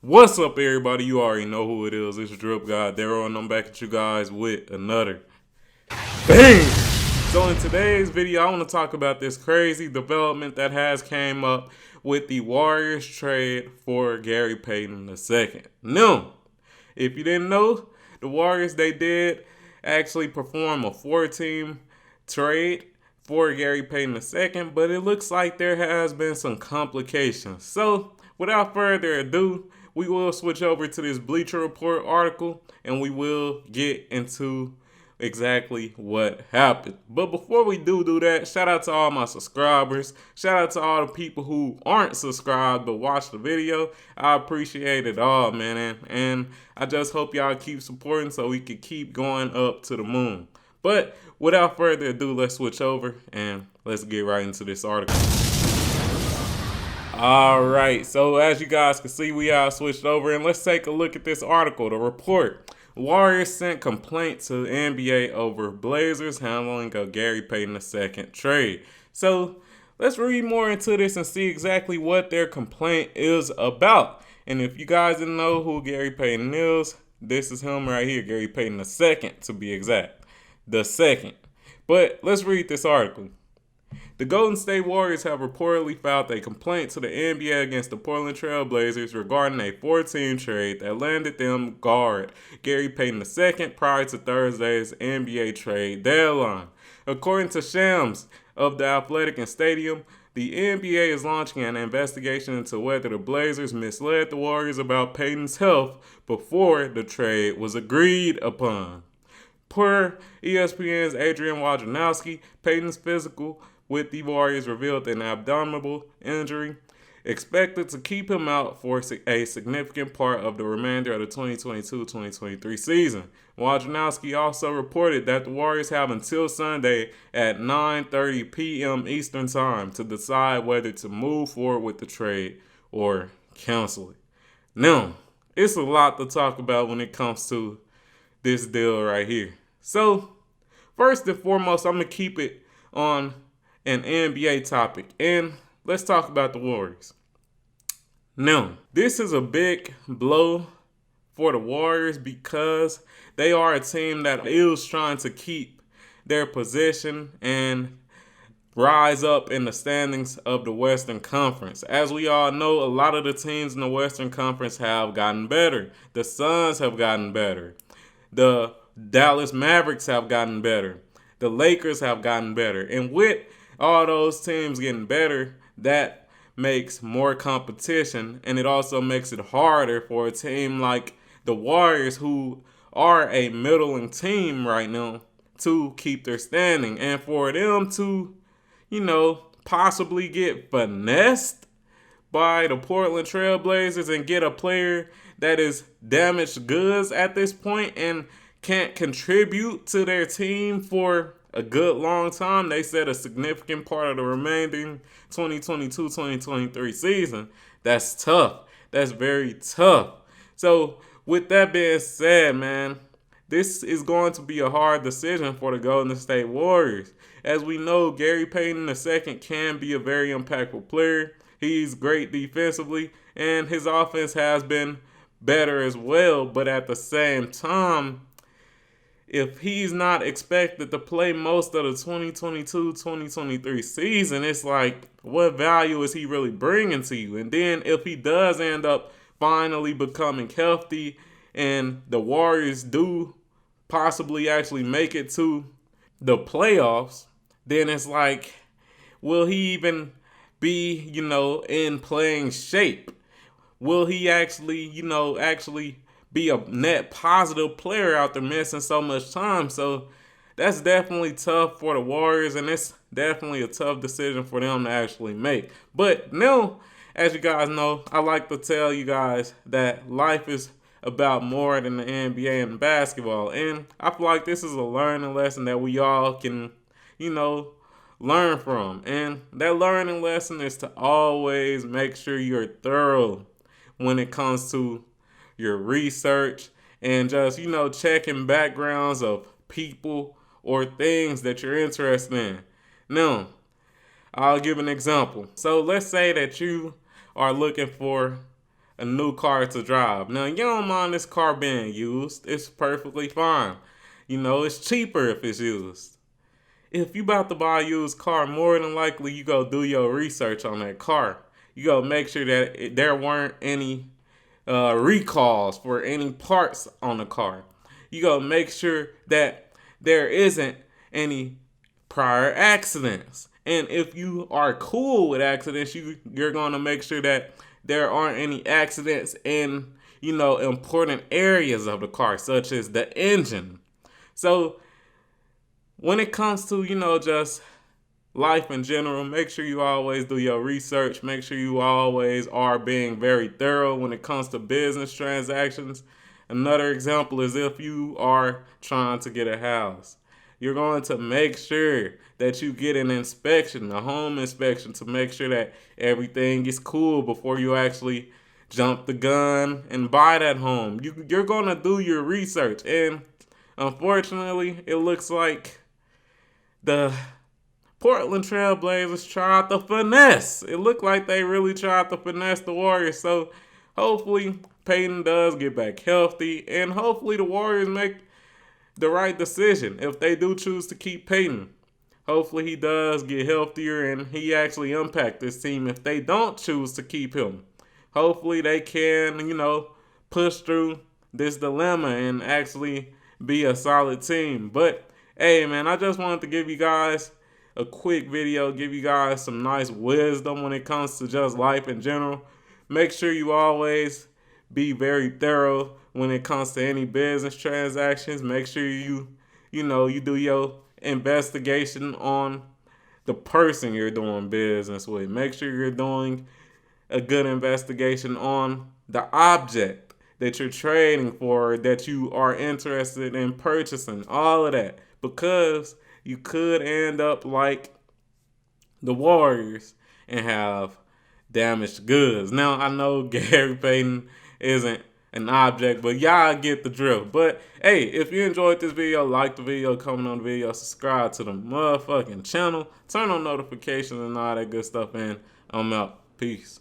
What's up, everybody? You already know who it is. It's DripGodDero, and I'm back at you guys with another bang. So in today's video, I want to talk about this crazy development that has came up with the Warriors trade for Gary Payton II. Now, if you didn't know, the Warriors, they did actually perform a 4-team trade for Gary Payton II, but it looks like there has been some complications. So without further ado, we will switch over to this Bleacher Report article and we will get into exactly what happened. But before we do that, shout out to all my subscribers. Shout out to all the people who aren't subscribed but watch the video. I appreciate it all, man. And I just hope y'all keep supporting so we can keep going up to the moon. But without further ado, let's switch over and let's get right into this article. Alright, so as you guys can see, we all switched over and let's take a look at this article. The report: Warriors sent complaint to the NBA over Blazers handling a Gary Payton II trade. So let's read more into this and see exactly what their complaint is about. And if you guys didn't know who Gary Payton is, this is him right here, Gary Payton II to be exact. The second. But let's read this article. The Golden State Warriors have reportedly filed a complaint to the NBA against the Portland Trail Blazers regarding a 4-team trade that landed them guard Gary Payton II prior to Thursday's NBA trade deadline. According to Shams of The Athletic and Stadium, the NBA is launching an investigation into whether the Blazers misled the Warriors about Payton's health before the trade was agreed upon. Per ESPN's Adrian Wojnarowski, Payton's physical with the Warriors revealed an abdominal injury expected to keep him out for a significant part of the remainder of the 2022-2023 season. Wojnarowski also reported that the Warriors have until Sunday at 9:30 p.m. Eastern Time to decide whether to move forward with the trade or cancel it. Now, it's a lot to talk about when it comes to this deal right here. So, first and foremost, I'm going to keep it on an NBA topic, and let's talk about the Warriors. Now, this is a big blow for the Warriors because they are a team that is trying to keep their position and rise up in the standings of the Western Conference. As we all know, a lot of the teams in the Western Conference have gotten better. The Suns have gotten better. The Dallas Mavericks have gotten better. The Lakers have gotten better. And with all those teams getting better, that makes more competition, and it also makes it harder for a team like the Warriors, who are a middling team right now, to keep their standing. And for them to, possibly get finessed by the Portland Trail Blazers and get a player that is damaged goods at this point and can't contribute to their team for a good long time, they said a significant part of the remaining 2022-2023 season. That's tough. That's very tough. So with that being said, man, this is going to be a hard decision for the Golden State Warriors. As we know, Gary Payton II can be a very impactful player. He's great defensively, and his offense has been better as well. But at the same time, if he's not expected to play most of the 2022-2023 season, it's like, what value is he really bringing to you? And then if he does end up finally becoming healthy and the Warriors do possibly actually make it to the playoffs, then it's like, will he even be, in playing shape? Will he actually be a net positive player after missing so much time? So that's definitely tough for the Warriors, and it's definitely a tough decision for them to actually make. But now, as you guys know, I like to tell you guys that life is about more than the NBA and basketball. And I feel like this is a learning lesson that we all can, learn from. And that learning lesson is to always make sure you're thorough when it comes to your research and just, checking backgrounds of people or things that you're interested in. Now, I'll give an example. So let's say that you are looking for a new car to drive. Now, you don't mind this car being used. It's perfectly fine. You know, it's cheaper if it's used. If you about to buy a used car, more than likely you go do your research on that car. You go make sure that there weren't any recalls for any parts on the car. You go make sure that there isn't any prior accidents. And if you are cool with accidents, you're going to make sure that there aren't any accidents in, important areas of the car, such as the engine. So when it comes to, just life in general, make sure you always do your research. Make sure you always are being very thorough when it comes to business transactions. Another example is if you are trying to get a house. You're going to make sure that you get an inspection, a home inspection, to make sure that everything is cool before you actually jump the gun and buy that home. You're going to do your research. And unfortunately, it looks like the Portland Trail Blazers tried to finesse. It looked like they really tried to finesse the Warriors. So hopefully Payton does get back healthy, and hopefully the Warriors make the right decision if they do choose to keep Payton. Hopefully he does get healthier and he actually impact this team if they don't choose to keep him. Hopefully they can, push through this dilemma and actually be a solid team. But hey, man, I just wanted to give you guys a quick video, give you guys some nice wisdom when it comes to just life in general. Make sure you always be very thorough when it comes to any business transactions. Make sure you do your investigation on the person you're doing business with. Make sure you're doing a good investigation on the object that you're trading for, that you are interested in purchasing, all of that, because you could end up like the Warriors and have damaged goods. Now, I know Gary Payton isn't an object, but y'all get the drill. But hey, if you enjoyed this video, like the video, comment on the video, subscribe to the motherfucking channel, turn on notifications and all that good stuff, and I'm out. Peace.